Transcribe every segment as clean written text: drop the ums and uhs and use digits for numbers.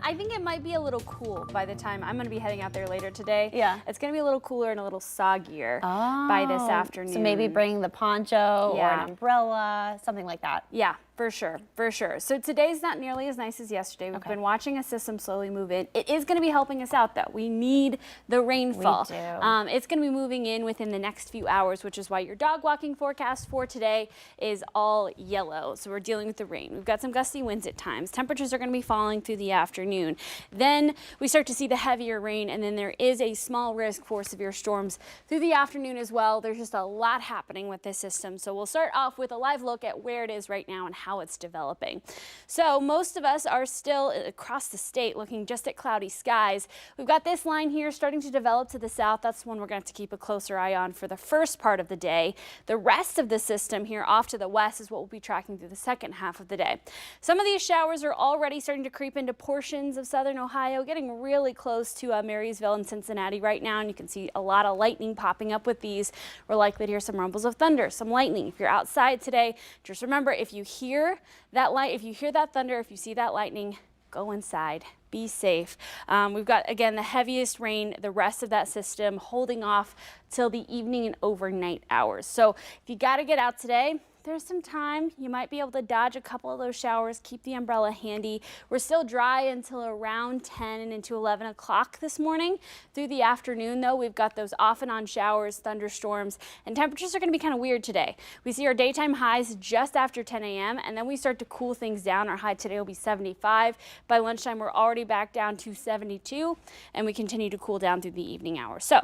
I think it might be a little cool by the time I'm going to be heading out there later today. Yeah. It's going to be a little cooler and a little soggier by this afternoon. So maybe bring the poncho or an umbrella, something like that. Yeah, for sure, for sure. So today's not nearly as nice as yesterday. We've been watching a system slowly move in. It is going to be helping us out, though. We need the rainfall. We do. It's going to be moving in within the next few hours, which is why your dog walking forecast for today is all yellow. So we're dealing with the rain. We've got some gusty winds at times. Temperatures are going to be falling through the afternoon. Then we start to see the heavier rain, and then there is a small risk for severe storms through the afternoon as well. There's just a lot happening with this system. So we'll start off with a live look at where it is right now and how it's developing. So most of us are still across the state looking just at cloudy skies. We've got this line here starting to develop to the south. That's one we're going to have to keep a closer eye on for the first part of the day. The rest of the system here off to the west is what we'll be tracking through the second half of the day. Some of these showers are already starting to creep into portions of southern Ohio, getting really close to Marysville and Cincinnati right now, and you can see a lot of lightning popping up with these. We're likely to hear some rumbles of thunder, some lightning. If you're outside today, just remember, if you hear that thunder, if you see that lightning, go inside. Be safe. We've got, again, the heaviest rain, the rest of that system holding off till the evening and overnight hours. So if you got to get out today, there's some time. You might be able to dodge a couple of those showers. Keep the umbrella handy. We're still dry until around 10 and into 11 o'clock this morning. Through the afternoon, though, we've got those off and on showers, thunderstorms, and temperatures are going to be kind of weird today. We see our daytime highs just after 10 a.m., and then we start to cool things down. Our high today will be 75. By lunchtime, we're already back down to 72, and we continue to cool down through the evening hours. So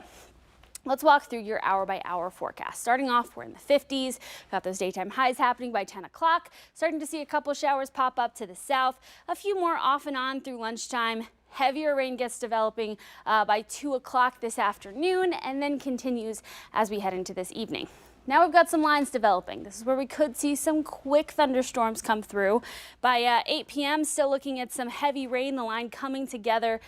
let's walk through your hour-by-hour forecast. Starting off, we're in the 50s. Got those daytime highs happening by 10 o'clock. Starting to see a couple showers pop up to the south. A few more off and on through lunchtime. Heavier rain gets developing by 2 o'clock this afternoon and then continues as we head into this evening. Now we've got some lines developing. This is where we could see some quick thunderstorms come through. By 8 p.m., still looking at some heavy rain, the line coming together.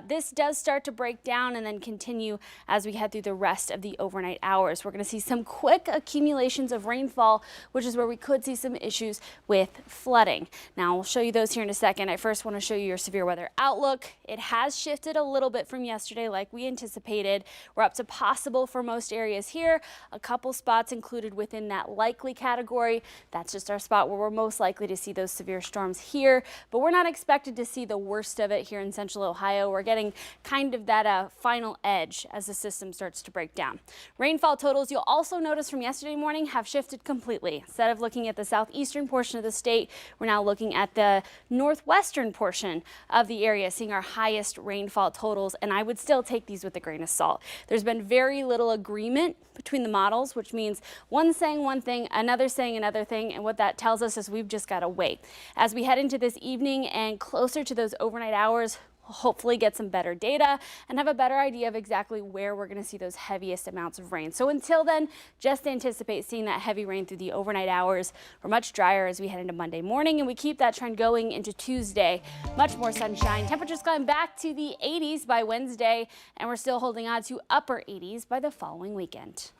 This does start to break down and then continue as we head through the rest of the overnight hours. We're going to see some quick accumulations of rainfall, which is where we could see some issues with flooding. Now, we'll show you those here in a second. I first want to show you your severe weather outlook. It has shifted a little bit from yesterday like we anticipated. We're up to possible for most areas here. A couple spots included within that likely category. That's just our spot where we're most likely to see those severe storms here, but we're not expected to see the worst of it here in central Ohio. We're getting kind of that final edge as the system starts to break down. Rainfall totals, you'll also notice from yesterday morning, have shifted completely. Instead of looking at the southeastern portion of the state, we're now looking at the northwestern portion of the area, seeing our highest rainfall totals, and I would still take these with a grain of salt. There's been very little agreement between the models, which means one saying one thing, another saying another thing, and what that tells us is we've just got to wait. As we head into this evening and closer to those overnight hours, we'll hopefully get some better data and have a better idea of exactly where we're going to see those heaviest amounts of rain. So until then, just anticipate seeing that heavy rain through the overnight hours. We're much drier as we head into Monday morning, and we keep that trend going into Tuesday. Much more sunshine. Temperatures going back to the 80s by Wednesday, and we're still holding on to upper 80s by the following weekend.